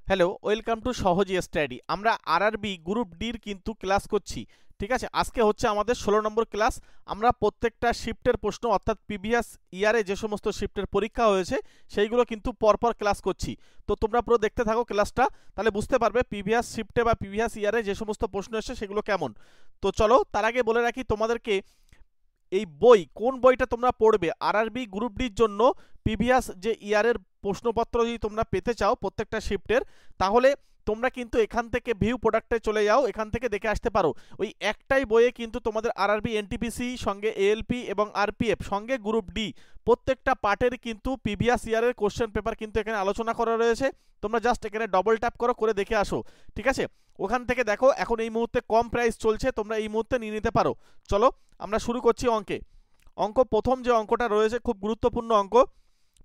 Hello, welcome to সহজ study. আমরা RRB group ডির কিন্তু ক্লাস করছি। ঠিক আছে, আজকে হচ্ছে আমাদের 16 নম্বর ক্লাস। আমরা প্রত্যেকটা শিফটের প্রশ্ন অর্থাৎ প্রিভিয়াস ইয়ারে যে সমস্ত শিফটের পরীক্ষা হয়েছে সেইগুলো কিন্তু পরপর ক্লাস করছি। তো তোমরা পুরো দেখতে থাকো ক্লাসটা, তাহলে বুঝতে পারবে প্রিভিয়াস শিফটে বা প্রিভিয়াস ইয়ারে যে সমস্ত প্রশ্ন এসেছে সেগুলো কেমন। তো চলো, তার আগে বলে রাখি তোমাদেরকে এই বই, কোন বইটা তোমরা পড়বে আরআরবি গ্রুপ ডির জন্য প্রিভিয়াস যে ইয়ারের প্রশ্নপত্র যদি তোমরা পেতে চাও প্রত্যেকটা শিফটের, তাহলে তোমরা কিন্তু এখান থেকে ভিউ প্রোডাক্টে চলে যাও, এখান থেকে দেখে আসতে পারো। ওই একটাই বইয়ে কিন্তু তোমাদের আরআরবি এনটিপিসি সঙ্গে এএলপি এবং আরপিএফ সঙ্গে গ্রুপ ডি প্রত্যেকটা পার্টের কিন্তু প্রিভিয়াস ইয়ারের কোশ্চেন পেপার কিন্তু এখানে আলোচনা করা রয়েছে। তোমরা জাস্ট এখানে ডবল ট্যাপ করে দেখে আসো। ঠিক আছে, ওখান থেকে দেখো এখন এই মুহূর্তে কম প্রাইস চলছে, তোমরা এই মুহূর্তে নিয়ে নিতে পারো। চলো আমরা শুরু করছি অঙ্কে। প্রথম যে অঙ্কটা রয়েছে খুব গুরুত্বপূর্ণ অঙ্ক,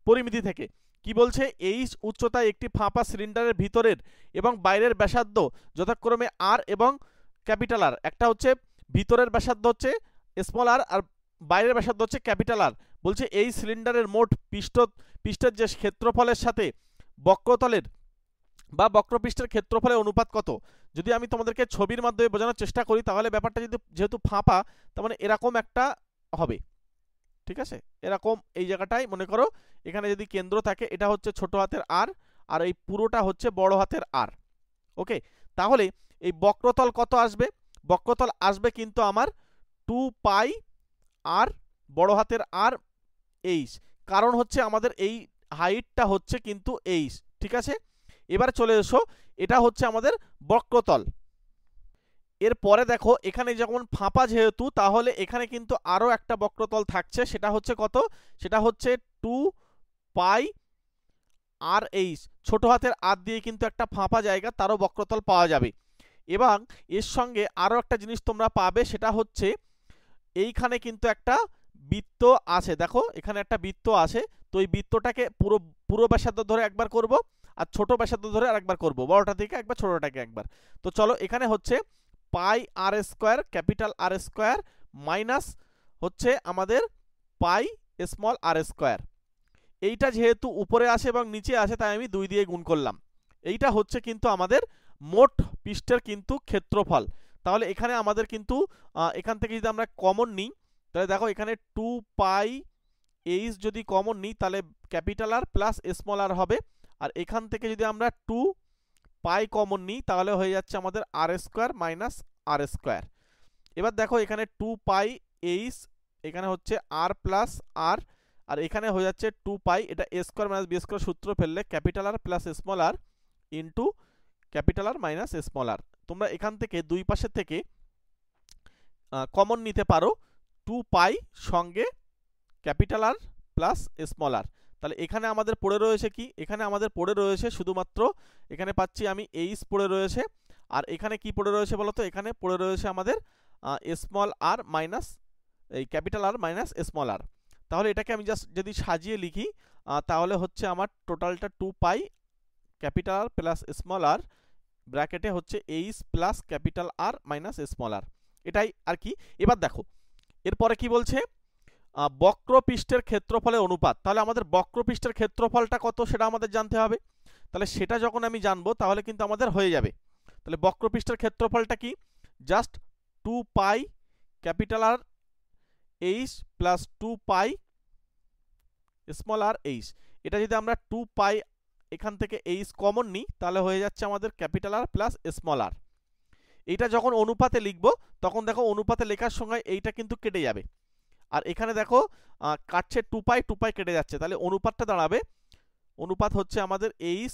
পরিমিতি থেকে। কি বলছে, এইচ উচ্চতায় একটি ফাঁপা সিলিন্ডারের ভিতরের এবং বাইরের ব্যাসার্ধ যথাক্রমে আর এবং ক্যাপিটাল আর। একটা হচ্ছে ভিতরের ব্যাসার্ধ হচ্ছে স্মল আর বাইরের ব্যাসার্ধ হচ্ছে ক্যাপিটাল আর। বলছে এই সিলিন্ডারের মোট পৃষ্ঠের যে ক্ষেত্রফলের সাথে বক্রতলের বা বক্রপৃষ্ঠের ক্ষেত্রফলের অনুপাত কত। যদি আমি তোমাদেরকে ছবির মাধ্যমে বোঝানোর চেষ্টা করি তাহলে ব্যাপারটা যেহেতু ফাঁপা, তার মানে এরকম একটা হবে। ঠিক আছে, এরকম এই জায়গাটায় মনে করো এখানে যদি কেন্দ্র থাকে, এটা হচ্ছে ছোট হাতের আর, আর এই পুরোটা হচ্ছে বড় হাতের আর। ওকে, তাহলে এই বক্রতল কত আসবে? বক্রতল আসবে কিন্তু আমার 2 পাই আর বড় হাতের আর এইচ, কারণ হচ্ছে আমাদের এই হাইটটা হচ্ছে কিন্তু এইচ। ঠিক আছে, এবার চলে এসো, এটা হচ্ছে আমাদের বক্রতল। এরপরে দেখো এখানে যখন ফাঁপা যেহেতু, তাহলে এখানে কিন্তু আরও একটা বক্রতল থাকছে, সেটা হচ্ছে কত? সেটা হচ্ছে 2 পাই আর এইচ, ছোট হাতের আর দিয়ে কিন্তু একটা ফাঁপা জায়গা, তারও বক্রতল পাওয়া যাবে। এবং এর সঙ্গে আরও একটা জিনিস তোমরা পাবে, সেটা হচ্ছে এইখানে কিন্তু একটা বৃত্ত আছে। দেখো এখানে একটা বৃত্ত আছে, তো এই বৃত্তটাকে পুরো পুরো ব্যাসার্ধ ধরে একবার করব, আর ছোট ব্যাসার্ধ ধরে আরেকবার করব, বড়টা থেকে একবার ছোটটাকে একবার। তো চলো, এখানে হচ্ছে pi R square capital R square minus হচ্ছে আমাদের পাই স্মল আর স্কোয়ার। এইটা যেহেতু উপরে আসে এবং নিচে আসে, তাই আমি 2 দিয়ে গুণ করলাম। এইটা হচ্ছে কিন্তু আমাদের মোট পৃষ্ঠের কিন্তু ক্ষেত্রফল। তাহলে এখানে আমাদের কিন্তু এখান থেকে যদি আমরা কমন নিই, তাহলে দেখো এখানে 2 পাই এইচ যদি কমন নিই, তাহলে ক্যাপিটাল আর প্লাস স্মল আর হবে। আর এখান থেকে যদি আমরা 2 পাই কমন নিই, তাহলে হয়ে যাচ্ছে আমাদের আর স্কোয়ার মাইনাস আর স্কোয়ার। এবার দেখো এখানে 2 পাই এইচ, এখানে হচ্ছে আর প্লাস আর, আর এখানে হয়ে যাচ্ছে 2 পাই, এটা A square minus B square সূত্র ফেললে capital R plus small R into capital R minus small R. তোমরা এখান থেকে দুই পাশের থেকে কমন নিতে পারো 2 পাই সঙ্গে ক্যাপিটাল আর প্লাস স্মল আর। তাহলে এখানে আমাদের পড়ে রয়েছে কি? এখানে আমাদের পড়ে রয়েছে শুধুমাত্র, এখানে পাচ্ছি আমি এইচ পড়ে রয়েছে, আর এখানে কি পড়ে রয়েছে বলতো? এখানে পড়ে রয়েছে আমাদের স্মল আর মাইনাস এই ক্যাপিটাল আর মাইনাস স্মল আর। তাহলে এটাকে আমি জাস্ট যদি সাজিয়ে লিখি, তাহলে হচ্ছে আমার টোটালটা 2 pi capital R plus small R ব্র্যাকেটে হচ্ছে H plus capital R minus small R, এটাই আর কি। এবার দেখো এরপরে কি বলছে, বক্রপৃষ্ঠের ক্ষেত্রফলের অনুপাত। তাহলে আমাদের বক্রপৃষ্ঠের ক্ষেত্রফলটা কত সেটা আমাদের জানতে হবে। তাহলে সেটা যখন আমি জানবো তাহলে কিন্তু আমাদের হয়ে যাবে। তাহলে বক্রপৃষ্ঠের ক্ষেত্রফলটা কি? Just 2 pi capital R H plus 2 pi small R H. এটা যদি আমরা 2 পাই এখান থেকে এইচ কমন নিই, তাহলে হয়ে যাচ্ছে আমাদের ক্যাপিটাল আর প্লাস স্মল আর। এইটা যখন অনুপাতে লিখবো, তখন দেখো অনুপাতে লেখার সময় এইটা কিন্তু কেটে যাবে, আর এখানে দেখো কাটছে 2 পাই কেটে যাচ্ছে, তাহলে অনুপাতটা দাঁড়াবে, অনুপাত হচ্ছে আমাদের H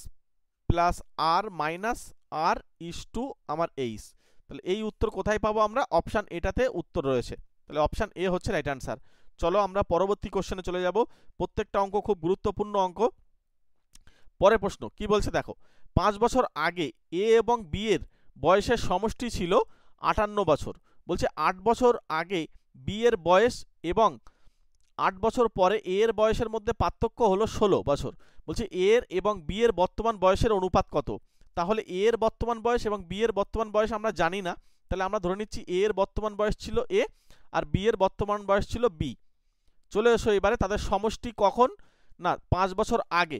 plus R minus R is to আমার এইচ। তাহলে এই উত্তর কোথায় পাবো আমরা? অপশান এটাতে উত্তর রয়েছে, তাহলে অপশান এ হচ্ছে রাইট অ্যান্সার। চলো আমরা পরবর্তী কোশ্চেনে চলে যাব। প্রত্যেকটা অঙ্ক খুব গুরুত্বপূর্ণ অঙ্ক। পরের প্রশ্ন কি বলছে দেখো, 5 বছর আগে এ এবং বি এর বয়সের সমষ্টি ছিল 58 বছর। বলছে 8 বছর আগে বি এর বয়স এবং 8 বছর পরে এ এর বয়সের মধ্যে পার্থক্য হলো 16 বছর। বলছে এ এর এবং বি এর বর্তমান বয়সের অনুপাত কত? তাহলে এ এর বর্তমান বয়স এবং বি এর বর্তমান বয়স আমরা জানি না, তাহলে আমরা ধরে নিচ্ছি এ এর বর্তমান বয়স ছিল এ আর বি এর বর্তমান বয়স ছিল বি। চলে এসো এবারে তাদের সমষ্টি কখন না 5 বছর আগে।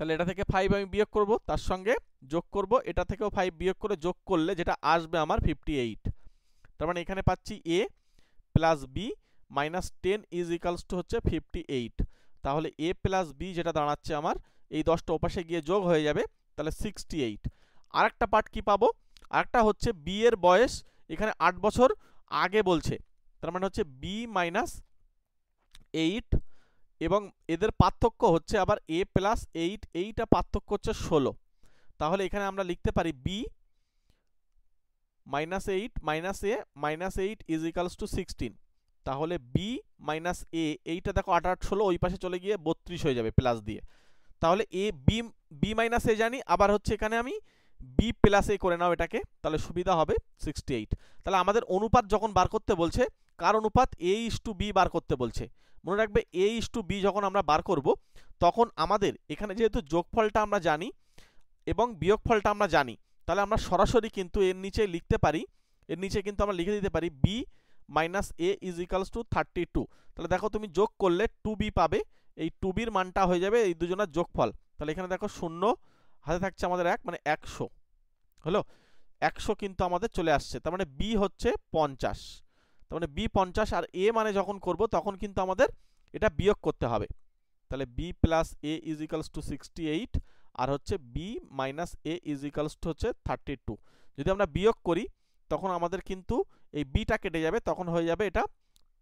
তাহলে এটা থেকে 5 আমি বিয়োগ করব, তার সঙ্গে যোগ করব, এটা থেকেও 5 বিয়োগ করে যোগ করলে যেটা আসবে আমার 58। তার মানে এখানে পাচ্ছি a plus b minus 10 is equals two হচ্ছে 58। তাহলে a প্লাস b যেটা দাঁড়াচ্ছে আমার এই 10টা ওপাশে গিয়ে যোগ হয়ে যাবে, তাহলে 68। আরেকটা পার্ট কি পাবো, আরেকটা হচ্ছে b এর বয়স এখানে 8 বছর আগে বলছে, তার মানে হচ্ছে b মাইনাস 8 এবং এদের পার্থক্য হচ্ছে আবার a প্লাস 8, এইটা পার্থক্য হচ্ছে 16। তাহলে এখানে আমরা লিখতে পারি b minus 8 minus a minus 8 is equals two 16। তাহলে b মাইনাস a, এইটা দেখো 8 8 16 ওই পাশে চলে গিয়ে 32 হয়ে যাবে প্লাস দিয়ে। তাহলে a b মাইনাস a জানি, আবার হচ্ছে এখানে আমি b প্লাস a করে নাও এটাকে, তাহলে সুবিধা হবে 68। তাহলে আমাদের অনুপাত যখন বার করতে বলছে, কার অনুপাত, a:b বার করতে বলছে। মনে রাখবে a:b যখন আমরা বার করব তখন আমাদের এখানে যেহেতু যোগফলটা আমরা জানি এবং বিয়োগফলটা আমরা জানি, তাহলে আমরা সরাসরি কিন্তু এর নিচে লিখতে পারি, এর নিচে কিন্তু আমরা লিখে দিতে পারি b minus a is equals two 32। তাহলে দেখো তুমি যোগ করলে 2b পাবে, এই 2bর মানটা হয়ে যাবে এই দুজনের যোগফল। তাহলে এখানে দেখো 0 হাতে থাকছে আমাদের 1, মানে 100 হলো, 100 কিন্তু আমাদের চলে আসছে। তার মানে b হচ্ছে 50, তার মানে b 50 আর a মানে যখন করব তখন কিন্তু আমাদের এটা বিয়োগ করতে হবে। তাহলে b plus a is equals two 68 আর হচ্ছে b minus a is equals two হচ্ছে 32। যদি আমরা বিয়োগ করি তখন আমাদের কিন্তু এই bটা কেটে যাবে, তখন হয়ে যাবে এটা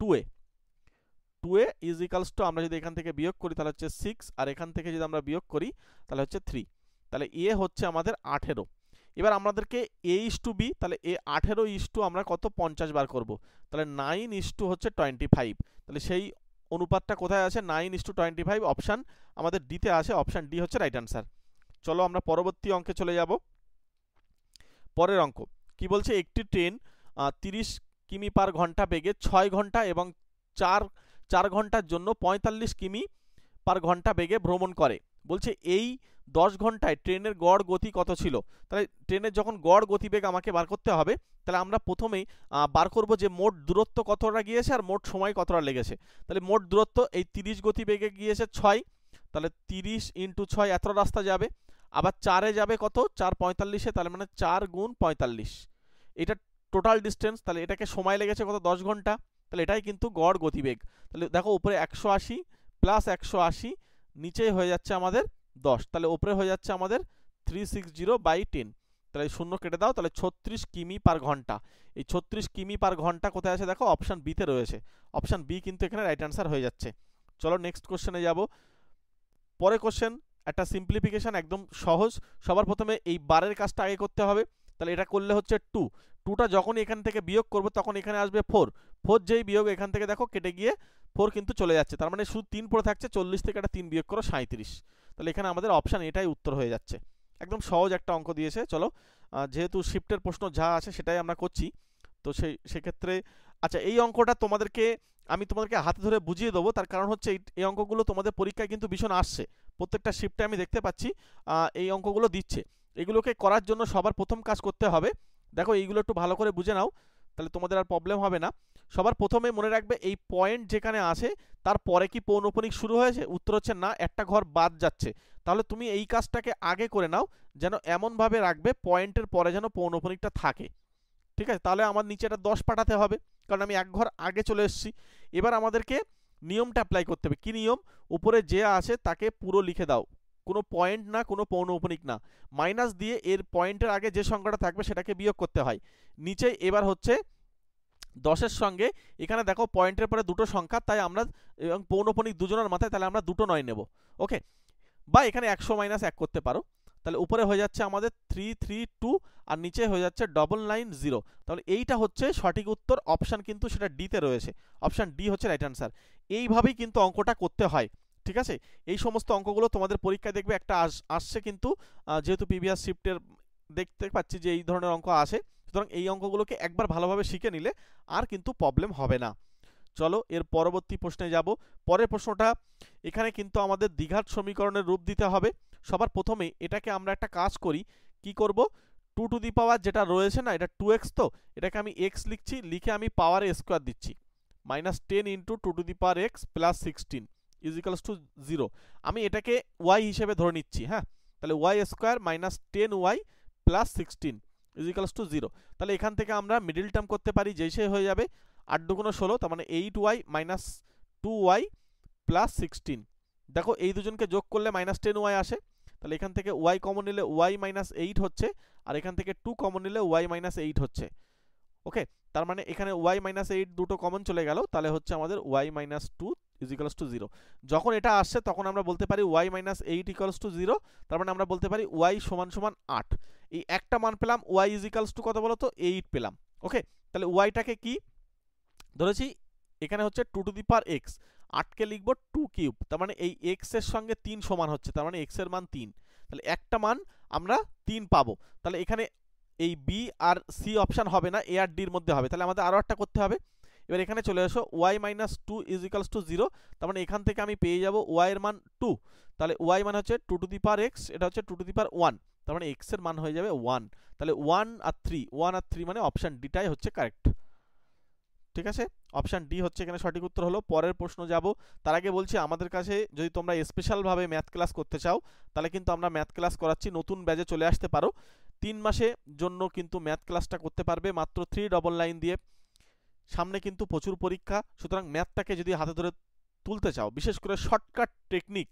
2a ইজ ইকালস টু, আমরা যদি এখান থেকে বিয়োগ করি তাহলে হচ্ছে 6 আর এখান থেকে যদি আমরা বিয়োগ করি তাহলে হচ্ছে 3। তাহলে a হচ্ছে আমাদের 18। এবার আমাদেরকে a:b, তাহলে a 18 আমরা কত 50 বার করব, তাহলে 9 হচ্ছে 25। তাহলে সেই অনুপাতটা কোথায় আছে, 9:25 অপশান আমাদের ডিতে আছে, অপশান ডি হচ্ছে রাইট অ্যান্সার। চলো আমরা পরবর্তী অঙ্কে চলে যাব। পরের অঙ্ক কি বলছে, একটি ট্রেন 30 কিমি পার ঘন্টা বেগে 6 ঘন্টা এবং 4 ঘন্টার জন্য 45 কিমি পার ঘন্টা বেগে ভ্রমণ করে। বলছে এই 10 ঘন্টায় ট্রেনের গড় গতি কত ছিল। তাহলে ট্রেনের যখন গড় গতিবেগ আমাকে বার করতে হবে, তাহলে আমরা প্রথমেই বার করব যে মোট দূরত্ব কতটা গিয়েছে আর মোট সময় কতটা লেগেছে। তাহলে মোট দূরত্ব এই 30 গতিবেগে গিয়েছে 6, তাহলে 30 × 6 এত রাস্তা যাবে, আবার 4-এ যাবে কত 4 45-এ, তাহলে মানে 4 × 45, এটা টোটাল ডিস্টেন্স। তাহলে এটাকে সময় লেগেছে কত 10 ঘন্টা, তাহলে এটাই কিন্তু গড় গতিবেগ। তাহলে দেখো উপরে 180 প্লাস 180 নিচে হয়ে যাচ্ছে আমাদের 10, তাহলে উপরে হয়ে যাচ্ছে আমাদের 360/10। তাহলে 0 কেটে দাও, তাহলে 36 কিমি পার ঘন্টা। এই 36 কিমি পার ঘন্টা কোথায় আছে দেখো, অপশান বিতে রয়েছে, অপশান বি কিন্তু এখানে রাইট অ্যান্সার হয়ে যাচ্ছে। চলো নেক্সট কোশ্চেনে যাব। পরে কোশ্চেন একটা সিম্পলিফিকেশন, একদম সহজ। সবার প্রথমে এই বারের কাজটা আগে করতে হবে, তাহলে এটা করলে হচ্ছে 2টা যখনই এখান থেকে বিয়োগ করব তখন এখানে আসবে 4 যেই বিয়োগ এখান থেকে দেখো কেটে গিয়ে 4 কিন্তু চলে যাচ্ছে, তার মানে শুধু 3 পড়ে থাকছে, 40 থেকে একটা 3 বিয়োগ করো 37। তাহলে এখানে আমাদের অপশান এটাই উত্তর হয়ে যাচ্ছে। একদম সহজ একটা অঙ্ক দিয়েছে। চলো যেহেতু শিফটের প্রশ্ন যা আছে সেটাই আমরা করছি, তো সেক্ষেত্রে আচ্ছা এই অঙ্কটা আমি তোমাদেরকে হাতে ধরে বুঝিয়ে দেবো, তার কারণ হচ্ছে এই অঙ্কগুলো তোমাদের পরীক্ষায় কিন্তু ভীষণ আসছে, প্রত্যেকটা শিফটে আমি দেখতে পাচ্ছি এই অঙ্কগুলো দিচ্ছে। এগুলোকে করার জন্য সবার প্রথম কাজ করতে হবে, দেখো এইগুলো একটু ভালো করে বুঝে নাও, তাহলে তোমাদের আর প্রবলেম হবে না। সবার প্রথমে মনে রাখবে এই পয়েন্ট যেখানে আছে তারপরে কি পৌনঃপুনিক শুরু হয়েছে, উত্তর হচ্ছে না, একটা ঘর বাদ যাচ্ছে। তাহলে তুমি এই কাজটাকে আগে করে নাও, যেন এমনভাবে রাখবে পয়েন্টের পরে যেন পৌনঃপুনিকটা থাকে, ঠিক আছে। তাহলে আমার নিচে এটা 10 পাঠাতে হবে, কারণ আমি এক ঘর আগে চলে এসেছি। এবার আমাদেরকে নিয়মটা অ্যাপ্লাই করতে হবে। কি নিয়ম, উপরে যে আছে তাকে পুরো লিখে দাও, কোনো পয়েন্ট না, কোনো পৌনঃপুনিক না, মাইনাস দিয়ে এর পয়েন্টের আগে যে সংখ্যাটা থাকবে সেটাকে বিয়োগ করতে হয়। নিচে এবার হচ্ছে 10-এর সঙ্গে এখানে দেখো পয়েন্টের পরে দুটো সংখ্যা, তাই আমরা এবং পৌনঃপুনিক দুজনের মাথায়, তাহলে আমরা 2 9 নেব, ওকে। বা এখানে 100 - 1 করতে পারো। তাহলে উপরে হয়ে যাচ্ছে আমাদের 332 আর নিচে হয়ে যাচ্ছে 990। তাহলে এইটা হচ্ছে সঠিক উত্তর, অপশান কিন্তু সেটা ডিতে রয়েছে, অপশান ডি হচ্ছে রাইট অ্যান্সার। এইভাবেই কিন্তু অঙ্কটা করতে হয়, ঠিক আছে। এই সমস্ত অঙ্কগুলো তোমাদের পরীক্ষায় দেখবে একটা আসছে, কিন্তু যেহেতু প্রিভিয়াস শিফটের দেখতে পাচ্ছি যে এই ধরনের অঙ্ক আসে, সুতরাং এই অঙ্কগুলোকে একবার ভালোভাবে শিখে নিলে আর কিন্তু প্রবলেম হবে না। চলো এর পরবর্তী প্রশ্নে যাব। পরের প্রশ্নটা, এখানে কিন্তু আমাদের দ্বিঘাত সমীকরণের রূপ দিতে হবে। সবার প্রথমে এটাকে আমরা একটা কাজ করি, কি করব, 2 টু দি পাওয়ার যেটা রয়েছে না, এটা 2x, তো এটাকে আমি x লিখছি, লিখে আমি পাওয়ার স্কোয়ার দিচ্ছি, -10 × 2 to the power x + 16। Is equals to 0। আমি এটাকে ওয়াই হিসেবে ধরে নিচ্ছি, হ্যাঁ। তাহলে Y square minus 10y plus 16 is equals to 0। তাহলে এখান থেকে আমরা মিডিল টার্ম করতে পারি, যেই সে হয়ে যাবে 8 দুগুণ 16, তার মানে 8y মাইনাস 2y প্লাস 16। দেখো এই দুজনকে যোগ করলে মাইনাস 10y আসে, তাহলে এখান থেকে y কমন নিলে y মাইনাস 8 হচ্ছে, আর এখান থেকে 2 কমন নিলে y মাইনাস 8 হচ্ছে। ওকে, তার মানে এখানে y মাইনাস 8 দুটো কমন চলে গেল, তাহলে হচ্ছে আমাদের y minus 2 is equals to 0। যখন এটা আসছে তখন আমরা বলতে পারি y মাইনাস 8 ইকালস টু 0, তার মানে আমরা বলতে পারি y সমান সমান 8। এই একটা মান পেলাম, y ইজ ইকালস টু কত বলো তো 8 পেলাম। ওকে, তাহলে yটাকে কি ধরেছি, এখানে হচ্ছে 2 টু দি পাওয়ার x, 8 কে লিখবো 2 কিউব, তার মানে এই x এর সঙ্গে 3 সমান হচ্ছে, তার মানে x এর মান 3। তাহলে একটা মান আমরা 3 পাবো। তাহলে এখানে এই বি আর সি অপশন হবে না, এ আর ডির মধ্যে হবে। তাহলে আমাদের আরও একটা করতে হবে। এবার এখানে চলে আসো y minus 2 is equals to 0, তার মানে এখান থেকে আমি পেয়ে যাব y এর মান 2। তাহলে y মান হচ্ছে 2 টু দি পাওয়ার x, এটা হচ্ছে 2 টু দি পাওয়ার 1, তার মানে x এর মান হয়ে যাবে 1। তাহলে 1 আর 3 মানে অপশন ডিটাই হচ্ছে কারেক্ট। ঠিক আছে, অপশন ডি হচ্ছে এখানে সঠিক উত্তর হলো। পরের প্রশ্ন যাব, তার আগে বলছি আমাদের কাছে যদি তোমরা স্পেশালভাবে ম্যাথ ক্লাস করতে চাও তাহলে কিন্তু আমরা ম্যাথ ক্লাস করাচ্ছি, নতুন ব্যাচে চলে আসতে পারো। 3 মাসের জন্য কিন্তু ম্যাথ ক্লাসটা করতে পারবে মাত্র 399 দিয়ে। সামনে কিন্তু প্রচুর পরীক্ষা, সুতরাং ম্যাথটাকে যদি হাতে ধরে তুলতে চাও, বিশেষ করে শর্টকাট টেকনিক,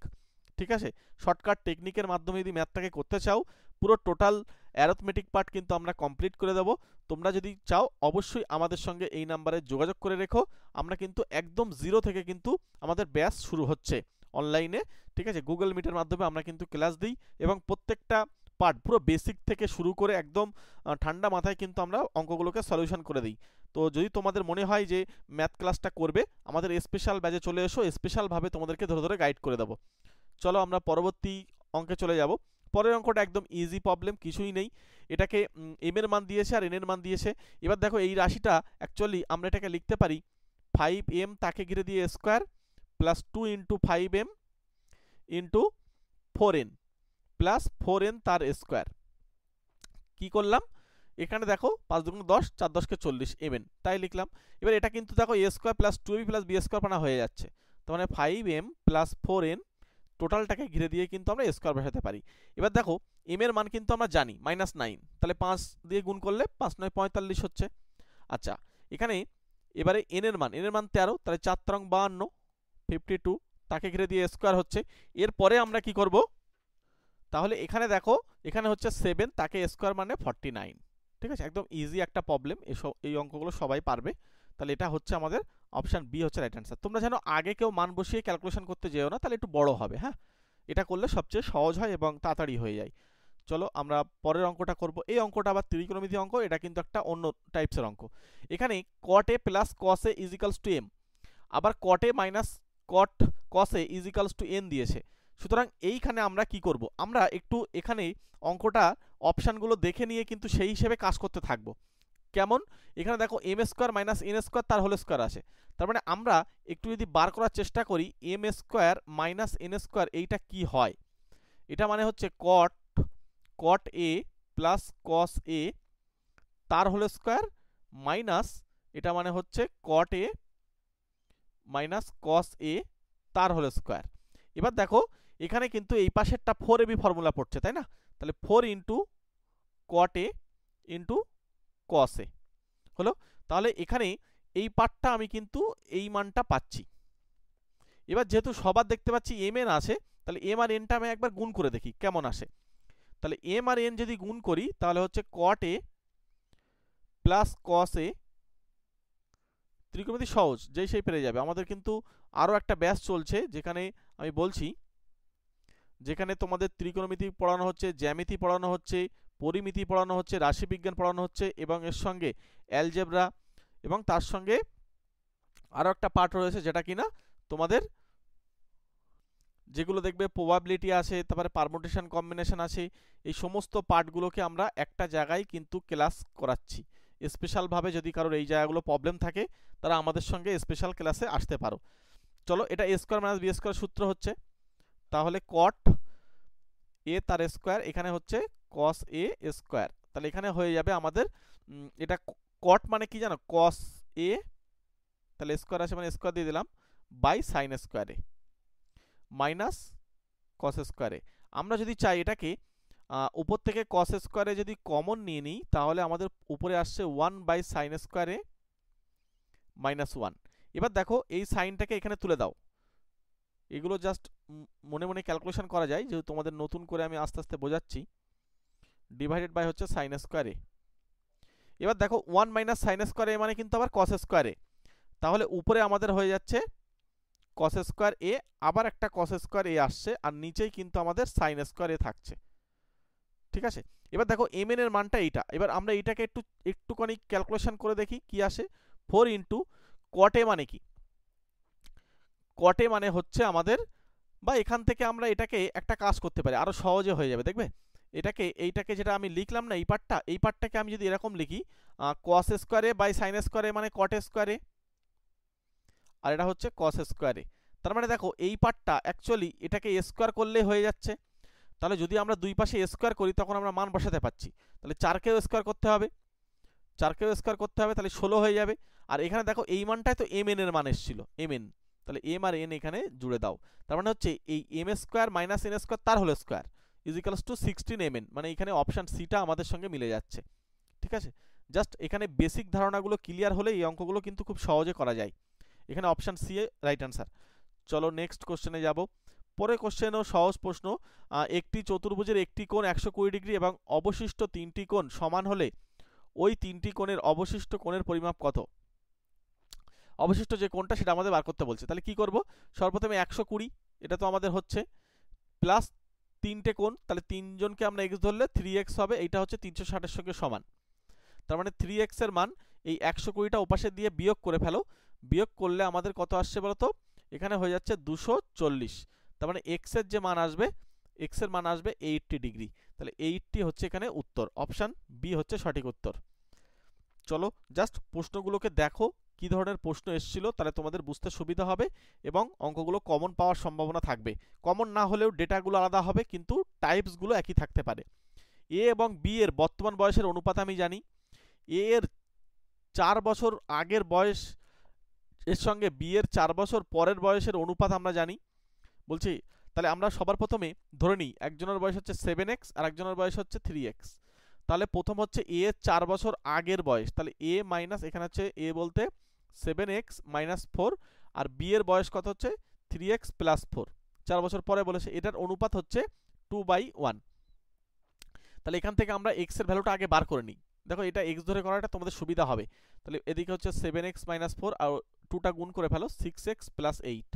ঠিক আছে, শর্টকাট টেকনিকের মাধ্যমে যদি ম্যাথটাকে করতে চাও, পুরো টোটাল অ্যারিথমেটিক পার্ট কিন্তু আমরা কমপ্লিট করে দেবো। তোমরা যদি চাও অবশ্যই আমাদের সঙ্গে এই নাম্বারে যোগাযোগ করে রেখো। আমরা কিন্তু একদম জিরো থেকে কিন্তু আমাদের ব্যাচ শুরু হচ্ছে অনলাইনে, ঠিক আছে। গুগল মিটের মাধ্যমে আমরা কিন্তু ক্লাস দিই এবং প্রত্যেকটা পার্ট পুরো বেসিক থেকে শুরু করে একদম ঠান্ডা মাথায় কিন্তু আমরা অঙ্কগুলোকে সলিউশন করে দিই। তো যদি তোমাদের মনে হয় যে ম্যাথ ক্লাসটা করবে, আমাদের স্পেশাল ব্যাচে চলে এসো, স্পেশালভাবে তোমাদেরকে ধরে ধরে গাইড করে দেবো। চলো আমরা পরবর্তী অঙ্কে চলে যাব। পরের অঙ্কটা একদম ইজি প্রবলেম, কিছুই নেই। এটাকে এম এর মান দিয়েছে আর এন এর মান দিয়েছে। এবার দেখো এই রাশিটা অ্যাকচুয়ালি আমরা এটাকে লিখতে পারি 5m তাকে ঘিরে দিয়ে square plus 2 into 5m into 4n plus 4n তার স্কোয়ার। কি করলাম, এখানে দেখো 5 দুগুণ 10, 4 10 কে 40 mn, তাই লিখলাম। এবার এটা কিন্তু দেখো a square plus 2ab plus b square পানা হয়ে যাচ্ছে, তার মানে 5m প্লাস 4n টোটালটাকে ঘিরে দিয়ে কিন্তু আমরা স্কোয়ার বসাতে পারি। এবার দেখো এম এর মান কিন্তু আমরা জানি -9, তাহলে 5 দিয়ে গুণ করলে 5 9 45 হচ্ছে। আচ্ছা, এখানে এবারে এন এর মান 13, তাহলে 4 3 52 52, তাকে ঘিরে দিয়ে স্কোয়ার হচ্ছে। এরপরে আমরা কি করব, তাহলে এখানে দেখো এখানে হচ্ছে 7 তাকে স্কোয়ার মানে 49। ঠিক আছে, একদম ইজি একটা প্রবলেম, এই অঙ্কগুলো সবাই পারবে। তাহলে এটা হচ্ছে আমাদের অপশান বি হচ্ছে রাইট অ্যান্সার। তোমরা যেন আগে কেউ মান বসিয়ে ক্যালকুলেশন করতে যেও না, তাহলে একটু বড় হবে। হ্যাঁ, এটা করলে সবচেয়ে সহজ হয় এবং তাড়াতাড়ি হয়ে যায়। চলো আমরা পরের অঙ্কটা করব। এই অঙ্কটা আবার ত্রিকোণমিতি অঙ্ক, এটা কিন্তু একটা অন্য টাইপসের অঙ্ক। এখানে cot a plus cos a is equals two m, আবার cot a minus cos a is equals two n দিয়েছে। সুতরাং এইখানে আমরা কি করব, আমরা একটু এখানে অঙ্কটা অপশানগুলো দেখে নিয়ে কিন্তু সেই হিসেবে কাজ করতে থাকবো। কেমন, এখানে দেখো M square minus N square তার হোল স্কোয়ার আছে, তার মানে আমরা একটু যদি বার করার চেষ্টা করি M square minus N square এইটা কি হয়। এটা মানে হচ্ছে cot a plus cos a তার হোল স্কোয়ার মাইনাস এটা মানে হচ্ছে cot a minus cos a তার হোল স্কোয়ার। এবার দেখো এখানে কিন্তু এই পাশেরটা 4ab ফর্মুলা পড়ছে, তাই না। তাহলে 4 into cot a into cos a হলো। তাহলে এখানে এই পার্টটা আমি কিন্তু এই মানটা পাচ্ছি। এবার যেহেতু সবার দেখতে পাচ্ছি এম এন আছে, তাহলে এম আর এনটা আমি একবার গুণ করে দেখি কেমন আসে। তাহলে এম আর এন যদি গুণ করি তাহলে হচ্ছে cot a plus cos a, ত্রিকোণমিতি সহজ, যেই সেই পেরে যাবে। আমাদের কিন্তু আরও একটা ব্যাচ চলছে যেখানে আমি বলছি, যেখানে তোমাদের ত্রিকোণমিতি পড়ানো হচ্ছে, জ্যামিতি পড়ানো হচ্ছে, পরিমিতি পড়ানো হচ্ছে, রাশিবিজ্ঞান পড়ানো হচ্ছে এবং এর সঙ্গে অ্যালজেব্রা, এবং তার সঙ্গে আরও একটা পার্ট রয়েছে যেটা কিনা তোমাদের যেগুলো দেখবে প্রবাবিলিটি আছে, তারপরে পারমুটেশন কম্বিনেশন আছে, এই সমস্ত পার্টগুলোকে আমরা একটা জায়গায় কিন্তু ক্লাস করাচ্ছি স্পেশালভাবে। যদি কারোর এই জায়গাগুলো প্রবলেম থাকে তারা আমাদের সঙ্গে স্পেশাল ক্লাসে আসতে পারো। চলো, এটা A square minus B square সূত্র হচ্ছে, তাহলে cot a তার স্কোয়ার এখানে হচ্ছে cos a স্কোয়ার। তাহলে এখানে হয়ে যাবে আমাদের এটা cot মানে কি জানো, cos a, তাহলে স্কোয়ার আছে মানে স্কোয়ার দিয়ে দিলাম বাই সাইন স্কোয়ারে। মাইনাস কস স্কোয়ারে। আমরা যদি চাই এটাকে উপর থেকে কস স্কোয়ারে যদি কমন নিয়ে নিই তাহলে আমাদের উপরে আসছে 1/sin স্কোয়ারে -1। এবার দেখো এই সাইনটাকে এখানে তুলে দাও, এগুলো জাস্ট মনে মনে ক্যালকুলেশন করা যায়, যেহেতু তোমাদের নতুন করে আমি আস্তে আস্তে বোঝাচ্ছি। ডিভাইডেড বাই হচ্ছে সাইন স্কোয়ারে। এবার দেখো 1 - sin স্কোয়ার এ মানে কিন্তু আবার কস স্কোয়ারে, তাহলে উপরে আমাদের হয়ে যাচ্ছে কস স্কোয়ার এ, আবার একটা কস স্কোয়ার এ আসছে, আর নিচেই কিন্তু আমাদের সাইন স্কোয়ার এ থাকছে। ঠিক আছে, এবার দেখো এম এন এর মানটা এইটা। এবার আমরা এইটাকে একটুখানি ক্যালকুলেশন করে দেখি কি আসে। 4 ইন্টু কট এ মানে কি, কট এ মানে হচ্ছে আমাদের, বা এখান থেকে আমরা এটাকে একটা কাজ করতে পারি, আরো সহজে হয়ে যাবে দেখবে। এইটাকে যেটা আমি লিখলাম না, এই পার্টটাকে আমি যদি এরকম লিখি কস স্কোয়ারে বাই সাইন স্কোয়ারে মানে কট স্কোয়ারে, আর এটা হচ্ছে কস স্কোয়ারে। তার মানে দেখো এই পার্টটা অ্যাকচুয়ালি এটাকে স্কোয়ার করলে হয়ে যাচ্ছে। তাহলে যদি আমরা দুই পাশে স্কোয়ার করি তখন আমরা মান বসাতে পারছি। তাহলে 4কেও স্কোয়ার করতে হবে, 4কেও স্কোয়ার করতে হবে, তাহলে 16 হয়ে যাবে। আর এখানে দেখো এই মানটাই তো এম এন এর মান এসেছিল, এম এন, তাহলে এম আর এন এখানে জুড়ে দাও। তার মানে হচ্ছে এই M square minus N square তার whole square equals to 16 M N, মানে এখানে অপশান সিটা আমাদের সঙ্গে মিলে যাচ্ছে। ঠিক আছে, জাস্ট এখানে বেসিক ধারণাগুলো ক্লিয়ার হলে এই অঙ্কগুলো কিন্তু খুব সহজে করা যায়। এখানে অপশান সি এ রাইট অ্যান্সার। চলো নেক্সট কোশ্চেনে যাব। পরের কোশ্চেনও সহজ প্রশ্ন। একটি চতুর্ভুজের একটি কোণ 120 ডিগ্রি এবং অবশিষ্ট তিনটি কোণ সমান হলে ওই তিনটি কোণের অবশিষ্ট কোণের পরিমাপ কত? অবশিষ্ট যে কোণটা সেটা আমাদের বার করতে বলছে। তাহলে কি করব, সর্বপ্রথমে 120, এটা তো আমাদের হচ্ছে, প্লাস তিনটে কোণ, তাহলে তিনজনকে আমরা এক্স ধরলে 3x হবে, এইটা হচ্ছে 360 এর সঙ্গে সমান। তার মানে 3x এর মান এই 120টা ওপাশে দিয়ে বিয়োগ করে ফেলো, বিয়োগ করলে আমাদের কত আসছে বলতো, এখানে হয়ে যাচ্ছে 240। তার মানে x এর যে মান আসবে, x এর মান আসবে 80 ডিগ্রি। তাহলে 80 হচ্ছে এখানে উত্তর, অপশান বি হচ্ছে সঠিক উত্তর। চলো জাস্ট প্রশ্নগুলোকে দেখো কি ধরনের প্রশ্ন এসেছিল, তাহলে তোমাদের বুঝতে সুবিধা হবে এবং অঙ্কগুলো কমন পাওয়ার সম্ভাবনা থাকবে। কমন না হলেও ডেটাগুলো আলাদা হবে, কিন্তু টাইপসগুলো একই থাকতে পারে। এ এবং বি এর বর্তমান বয়সের অনুপাত আমি জানি, এ এর 4 বছর আগের বয়স এর সঙ্গে বি এর 4 বছর পরের বয়সের অনুপাত আমরা জানি। বলছি তাহলে আমরা সবার প্রথমে ধরে নিই একজনের বয়স হচ্ছে 7x আর একজনের বয়স হচ্ছে 3x। তাহলে প্রথম হচ্ছে এ এর 4 বছর আগের বয়স, তাহলে এ মাইনাস, এখানে হচ্ছে এ বলতে 7x - 4, আর বি এর বয়স কত হচ্ছে 3x + 4, 4 বছর পরে বলেছে, এটার অনুপাত হচ্ছে 2/1। তাহলে এখান থেকে আমরা x এর ভ্যালুটা আগে বার করে নিই। দেখো এটা x ধরে করাটা তোমাদের সুবিধা হবে। তাহলে এদিকে হচ্ছে 7x - 4 আর 2টা গুণ করে ফেলো 6x + 8,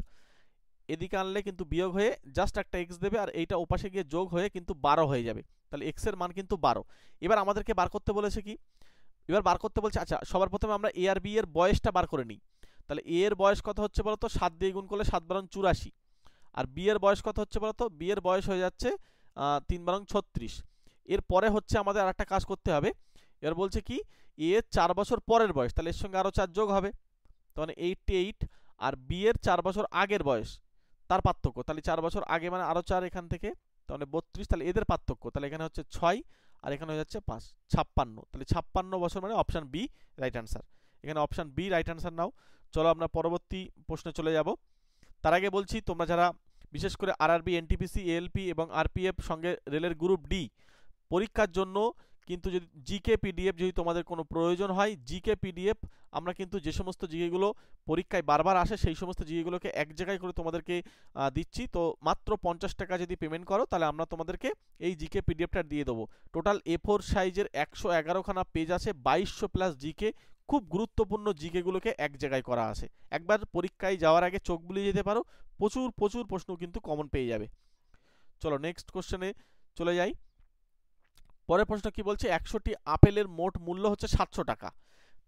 এদিকে আনলে কিন্তু বিয়োগ হয়ে জাস্ট একটা x দেবে, আর এইটা ওপাশে গিয়ে যোগ হয়ে কিন্তু 12 হয়ে যাবে। তাহলে x এর মান কিন্তু 12। এবার আমাদেরকে বার করতে বলেছে কি, এবার বার করতে বলছে, আচ্ছা সবার প্রথমে আমরা এ আর বি এর বয়সটা বার করে নিই। তাহলে এ এর বয়স কত হচ্ছে বলতো, 7 দিয়ে গুণ করলে 7 × 84, আর বি এর বয়স কত হচ্ছে বলতো, বি এর বয়স হয়ে যাচ্ছে 3 × 36। এরপরে হচ্ছে আমাদের আর একটা কাজ করতে হবে। এবার বলছে কি এ এর 4 বছর পরের বয়স, তাহলে এর সঙ্গে আরও 4 যোগ হবে, তাহলে 88, আর বি এর 4 বছর আগের বয়স তার পার্থক্য, তাহলে 4 বছর আগে মানে আরও 4 এখান থেকে, তাহলে 32, তাহলে এদের পার্থক্য, তাহলে এখানে হচ্ছে 6 আর এখানে হয়ে যাচ্ছে 5, 56, তাহলে 56 বছর মানে অপশান বি রাইট অ্যান্সার। এখানে অপশান বি রাইট অ্যান্সার নাও। চলো আমরা পরবর্তী প্রশ্নে চলে যাব। তার আগে বলছি তোমরা যারা বিশেষ করে আরআরবি, এনটিপিসি, এএলপি এবং আরপিএফ সঙ্গে রেলের গ্রুপ ডি পরীক্ষার জন্য কিন্তু যদি জিকে পিডিএফ যদি তোমাদের কোনো প্রয়োজন হয়, জিকে পিডিএফ আমরা কিন্তু যে সমস্ত জিকেগুলো পরীক্ষায় বারবার আসে সেই সমস্ত জিকেগুলোকে এক জায়গায় করে তোমাদেরকে দিচ্ছি। তো মাত্র 50 টাকা যদি পেমেন্ট করো তাহলে আমরা তোমাদেরকে এই জিকে পিডিএফটা দিয়ে দেবো। টোটাল A4 সাইজের 111খানা পেজ আছে, 2200+ জিকে, খুব গুরুত্বপূর্ণ জিকেগুলোকে এক জায়গায় করা আছে। একবার পরীক্ষায় যাওয়ার আগে চোখ বুলিয়ে যেতে পারো, প্রচুর প্রচুর প্রশ্ন কিন্তু কমন পেয়ে যাবে। চলো নেক্সট কোশ্চেনে চলে যাই। পরের প্রশ্ন কি বলছে, 100টি আপেলের মোট মূল্য হচ্ছে 700 টাকা।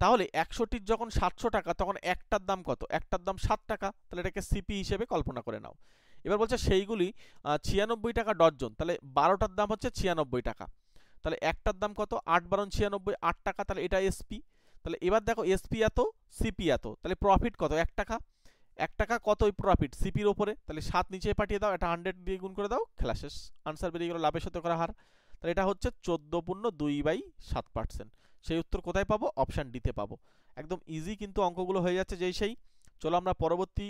তাহলে 100টির যখন 700 টাকা তখন একটার দাম কত, একটার দাম 7 টাকা, তাহলে এটাকে সিপি হিসেবে কল্পনা করে নাও। এবার বলছে সেইগুলি 96 টাকা ডজন, তাহলে 12টার দাম হচ্ছে 96 টাকা, তাহলে একটার দাম কত, 8 × 96, 8 টাকা, তাহলে এটা এসপি। তাহলে এবার দেখো এসপি এত, সিপি এত, তাহলে প্রফিট কত, 1 টাকা, 1 টাকা কত ওই প্রফিট সিপির ওপরে, তাহলে 7 নিচে পাঠিয়ে দাও, এটা 100 দিয়ে গুণ করে দাও, খেলা শেষ, আনসার বেরিয়ে গেল লাভের শতকরা হার। তাহলে এটা হচ্ছে 14/2/7%। সেই উত্তর কোথায় পাবো, অপশান ডিতে পাবো। একদম ইজি কিন্তু অঙ্কগুলো হয়ে যাচ্ছে যেই সেই। চলো আমরা পরবর্তী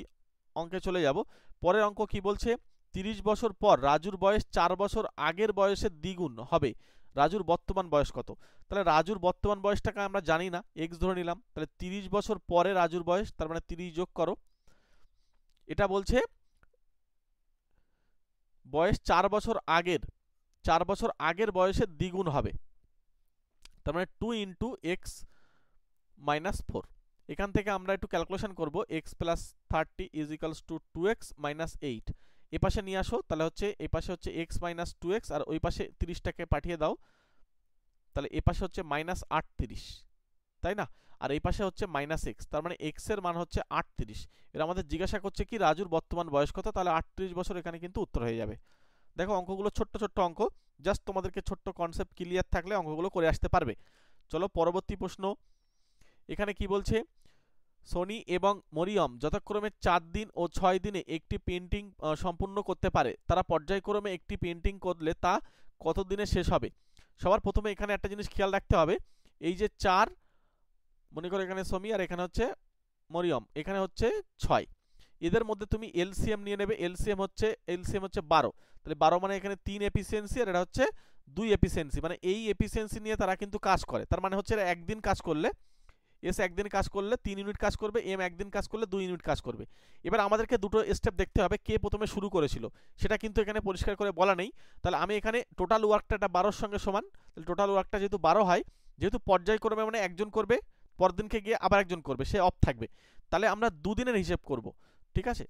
অঙ্কে চলে যাব। পরের অঙ্ক কি বলছে, 30 বছর পর রাজুর বয়স 4 বছর আগের বয়সের দ্বিগুণ হবে, রাজুর বর্তমান বয়স কত? তাহলে রাজুর বর্তমান বয়সটাকে আমরা জানি না, এক্স ধরে নিলাম। তাহলে 30 বছর পরে রাজুর বয়স, তার মানে 30 যোগ করো। এটা বলছে বয়স 4 বছর আগের বয়সের দ্বিগুণ হবে, তার মানে 2 ইন্টু এক্স মাইনাস 4। এখান থেকে আমরা একটু ক্যালকুলেশন করব, x plus 30 is equals two 2x minus 8। এ পাশে নিয়ে আসো, তাহলে হচ্ছে এই পাশে হচ্ছে এক্স মাইনাস 2x, আর ওই পাশে 30টাকে পাঠিয়ে দাও, তাহলে এ পাশে হচ্ছে মাইনাস 38, তাই না? আর এই পাশে হচ্ছে মাইনাস এক্স, তার মানে এক্স এর মান হচ্ছে 38। এর আমাদের জিজ্ঞাসা করছে কি রাজুর বর্তমান বয়স কত, তাহলে 38 বছর এখানে কিন্তু উত্তর হয়ে যাবে। দেখো অঙ্কগুলো ছোট্ট ছোট্ট অঙ্ক, জাস্ট তোমাদেরকে ছোট্ট কনসেপ্ট ক্লিয়ার থাকলে অঙ্কগুলো করে আসতে পারবে। চলো পরবর্তী প্রশ্ন। এখানে কি বলছে, সনি এবং মরিয়ম যথাক্রমে 4 দিন ও 6 দিনে একটি পেন্টিং সম্পূর্ণ করতে পারে, তারা পর্যায়ক্রমে একটি পেন্টিং করলে তা কত দিনে শেষ হবে? সবার প্রথমে এখানে একটা জিনিস খেয়াল রাখতে হবে, এই যে 4, মনে করো এখানে সমি আর এখানে হচ্ছে মরিয়ম, এখানে হচ্ছে 6, এদের মধ্যে তুমি এলসিএম নিয়ে নেবে। এলসিএম হচ্ছে 12, তাহলে 12 মানে এখানে 3 এফিসিয়েন্সি আর এটা হচ্ছে 2 এফিসিয়েন্সি, মানে এই এফিসিয়েন্সি নিয়ে তারা কিন্তু কাজ করে। তার মানে হচ্ছে এরা একদিন কাজ করলে, এস একদিন কাজ করলে 3 ইউনিট কাজ করবে, এম একদিন কাজ করলে 2 ইউনিট কাজ করবে। এবার আমাদেরকে দুটো স্টেপ দেখতে হবে, কে প্রথমে শুরু করেছিল সেটা কিন্তু এখানে পরিষ্কার করে বলা নেই। তাহলে আমি এখানে টোটাল ওয়ার্কটা 12-র সঙ্গে সমান, তাহলে টোটাল ওয়ার্কটা যেহেতু 12 হয়, যেহেতু পর্যায়ক্রমে মানে একজন করবে, পরদিনকে গিয়ে আবার একজন করবে, সে অফ থাকবে, তাহলে আমরা দুদিনের হিসেব করব। ঠিক আছে,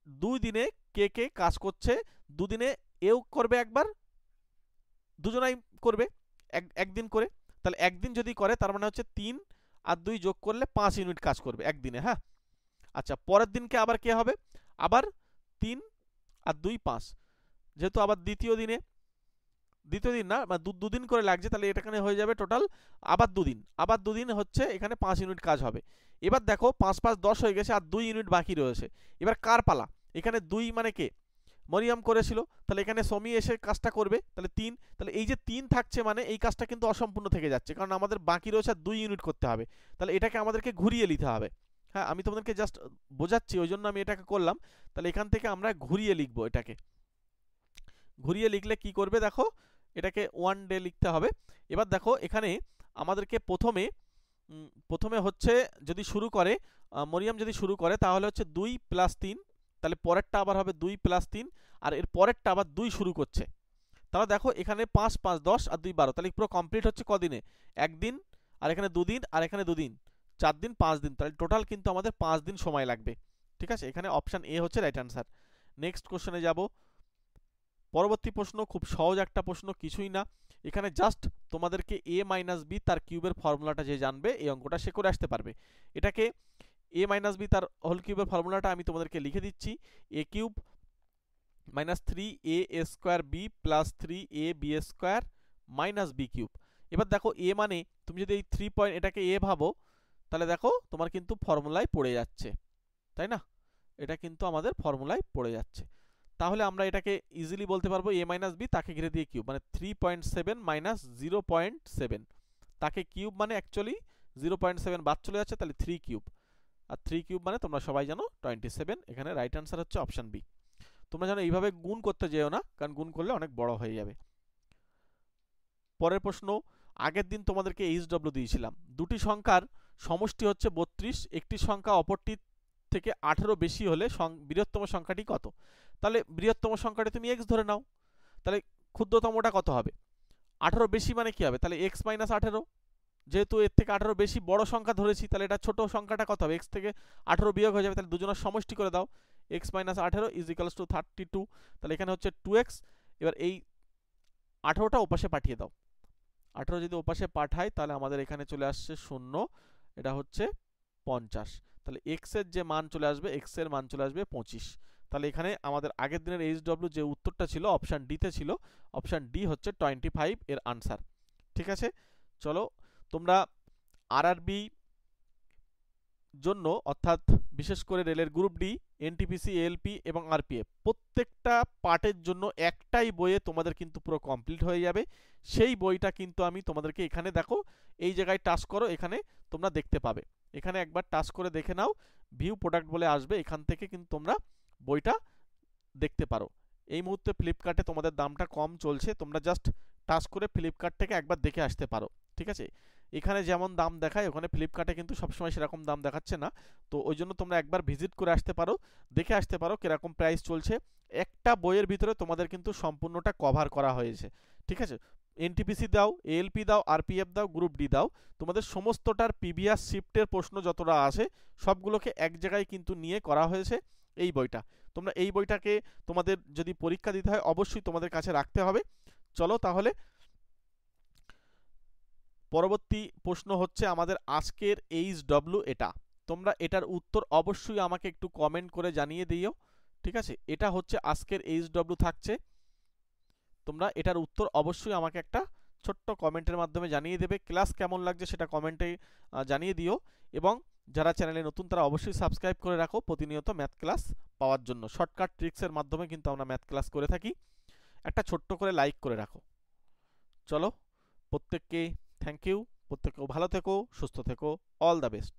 2 দিনে কে কে কাজ করছে, দুদিনে এও করবে একবার, দুজনাই করবে একদিন করে, তাহলে একদিন যদি করে তার মানে হচ্ছে 3 আর 2 যোগ করলে 5 ইউনিট কাজ করবে একদিনে। হ্যাঁ, আচ্ছা পরের দিনকে আবার কে হবে, আবার 3 আর 2 5, যেহেতু আবার দ্বিতীয় দিন না, দুদিন করে লাগছে, তাহলে এটা এখানে হয়ে যাবে টোটাল আবার দুদিন হচ্ছে এখানে 5 ইউনিট কাজ হবে। এবার দেখো 5 5 10 হয়ে গেছে, আর 2 ইউনিট বাকি রয়েছে। এবার কার পালা, এখানে 2 মানে কে, মরিয়াম করেছিল, তাহলে এখানে সমি এসে কাজটা করবে, তাহলে 3, তাহলে এই যে 3 থাকছে মানে এই কাজটা কিন্তু অসম্পূর্ণ থেকে যাচ্ছে, কারণ আমাদের বাকি রয়েছে 2 ইউনিট করতে হবে, তাহলে এটাকে আমাদেরকে ঘুরিয়ে নিতে হবে। হ্যাঁ, আমি তোমাদেরকে জাস্ট বোঝাচ্ছি, ওই জন্য আমি এটাকে করলাম। তাহলে এখান থেকে আমরা ঘুরিয়ে লিখবো, এটাকে ঘুরিয়ে লিখলে কি করবে দেখো, এটাকে 1 ডে লিখতে হবে। এবার দেখো এখানে আমাদেরকে প্রথমে হচ্ছে যদি শুরু করে মরিয়াম, যদি শুরু করে তাহলে হচ্ছে 2 প্লাস 3, তাহলে পরেরটা আবার হবে 2 প্লাস 3, আর এর পরেরটা আবার 2 শুরু করছে। তাহলে দেখো এখানে 5 5 10 আর 2 12, তাহলে পুরো কমপ্লিট হচ্ছে কদিনে, একদিন, আর এখানে 2 দিন, আর এখানে 2 দিন, 4 দিন 5 দিন, তাহলে টোটাল কিন্তু আমাদের 5 দিন সময় লাগবে। ঠিক আছে, এখানে অপশান এ হচ্ছে রাইট অ্যান্সার। নেক্সট কোশ্চেনে যাব। পরবর্তী প্রশ্ন খুব সহজ একটা প্রশ্ন, কিছুই না, এখানে জাস্ট তোমাদেরকে a মাইনাস বি তার কিউবের ফর্মুলাটা যে জানবে এই অঙ্কটা সে করে আসতে পারবে। এটাকে a মাইনাস বি তার হোল কিউবের ফর্মুলাটা আমি তোমাদেরকে লিখে দিচ্ছি, a cube minus 3a square B plus 3ab square minus B cube. এবার দেখো a মানে তুমি যদি এই 3 পয়েন্ট এটাকে a ভাবো, তাহলে দেখো তোমার কিন্তু ফর্মুলায় পড়ে যাচ্ছে, তাই না? এটা কিন্তু আমাদের ফর্মুলায় পড়ে যাচ্ছে। তাহলে আমরা এটাকে ইজিলি বলতে পারবো a মাইনাস বি তাকে ঘিরে দিয়ে কিউব, মানে 3.7 মাইনাস 0.7, তাকে কিউব মানে অ্যাকচুয়ালি 0.7 বাদ চলে যাচ্ছে, তাহলে 3 কিউব, আর 3 কিউব মানে তোমরা সবাই জানো 27। এখানে রাইট অ্যান্সার হচ্ছে অপশান বি। তোমরা জানো এইভাবে গুণ করতে যেও না, কারণ গুণ করলে অনেক বড় হয়ে যাবে। পরের প্রশ্ন, আগের দিন তোমাদেরকে এইচডব্লিউ দিয়েছিলাম, দুটি সংখ্যার সমষ্টি হচ্ছে 32, একটি সংখ্যা অপরটি থেকে 18 বেশি হলে বৃহত্তম সংখ্যাটি কত? তাহলে বৃহত্তম সংখ্যাটি তুমি x ধরে নাও, তাহলে ক্ষুদ্রতমটা কত হবে? 18 বেশি মানে কি হবে, তাহলে x মাইনাস 18, যেহেতু এর থেকে 18 বেশি বড় সংখ্যা ধরেছি, তাহলে এটা ছোট সংখ্যাটা কত হবে, x থেকে 18 বিয়োগ হয়ে যাবে, তাহলে দুজনের সমষ্টি করে দাও, x minus 18 is equals two 32, তাহলে এখানে হচ্ছে 2x। এবার এই 18টা ওপাশে পাঠিয়ে দাও, 18 যদি ওপাশে পাঠাই তাহলে আমাদের এখানে চলে আসছে 0, এটা হচ্ছে 50, তাহলে x এর যে মান চলে আসবে, x এর মান চলে আসবে 25। তাহলে এখানে আমাদের আগের দিনের এইচডব্লিউ যে উত্তরটা ছিল অপশান ডিতে ছিল, অপশান ডি হচ্ছে 25 এর আনসার। ঠিক আছে, চলো তোমরা আরআরবি জন্য অর্থাৎ বিশেষ করে রেলের গ্রুপ ডি, এনটিপিসি, এএলপি এবং আরপিএফ প্রত্যেকটা পার্টের জন্য একটাই বইয়ে তোমাদের কিন্তু পুরো কমপ্লিট হয়ে যাবে। সেই বইটা কিন্তু আমি তোমাদেরকে এখানে দেখো, এই জায়গায় টাচ করো, এখানে তোমরা দেখতে পাবে এখানে একবার টাচ করে দেখে নাও, ভিউ প্রোডাক্ট বলে আসবে, এখান থেকে কিন্তু তোমরা বইটা দেখতে পারো। এই মুহূর্তে ফ্লিপকার্টে তোমাদের দামটা কম চলছে, তোমরা জাস্ট টাচ করে ফ্লিপকার্ট থেকে একবার দেখে আসতে পারো। ঠিক আছে, এখানে যেমন দাম দেখায় ওখানে ফ্লিপকার্টে কিন্তু সবসময় সেরকম দাম দেখাচ্ছে না, তো ওই জন্য তোমরা একবার ভিজিট করে আসতে পারো, দেখে আসতে পারো কিরকম প্রাইস চলছে। একটা বইয়ের ভিতরে তোমাদের কিন্তু সম্পূর্ণটা কভার করা হয়েছে। ঠিক আছে, এনটিপিসি দাও, এএলপি দাও, আরপিএফ দাও, গ্রুপ ডি দাও, তোমাদের সমস্তটার প্রিভিয়াস শিফটের প্রশ্ন যতটা আছে সবগুলোকে এক জায়গায় কিন্তু নিয়ে করা হয়েছে এই বইটা। তোমরা এই বইটাকে তোমাদের যদি পরীক্ষা দিতে হয় অবশ্যই তোমাদের কাছে রাখতে হবে। চলো তাহলে পরবর্তী প্রশ্ন হচ্ছে আমাদের আজকের এইচডব্লিউ, এটা তোমরা এটার উত্তর অবশ্যই আমাকে একটু কমেন্ট করে জানিয়ে দিও। ঠিক আছে, এটা হচ্ছে আজকের এইচডব্লিউ থাকছে, তোমরা এটার উত্তর অবশ্যই আমাকে একটা ছোট্ট কমেন্টের মাধ্যমে জানিয়ে দেবে। ক্লাস কেমন লাগছে সেটা কমেন্টে জানিয়ে দিও, এবং যারা চ্যানেলে নতুন তারা অবশ্যই সাবস্ক্রাইব করে রাখো প্রতিনিয়ত ম্যাথ ক্লাস পাওয়ার জন্য। শর্টকাট ট্রিক্সের মাধ্যমে কিন্তু আমরা ম্যাথ ক্লাস করে থাকি। একটা ছোট্ট করে লাইক করে রাখো। চলো প্রত্যেককে থ্যাংক ইউ, প্রত্যেকেও ভালো থেকো, সুস্থ থেকো, অল দ্য বেস্ট।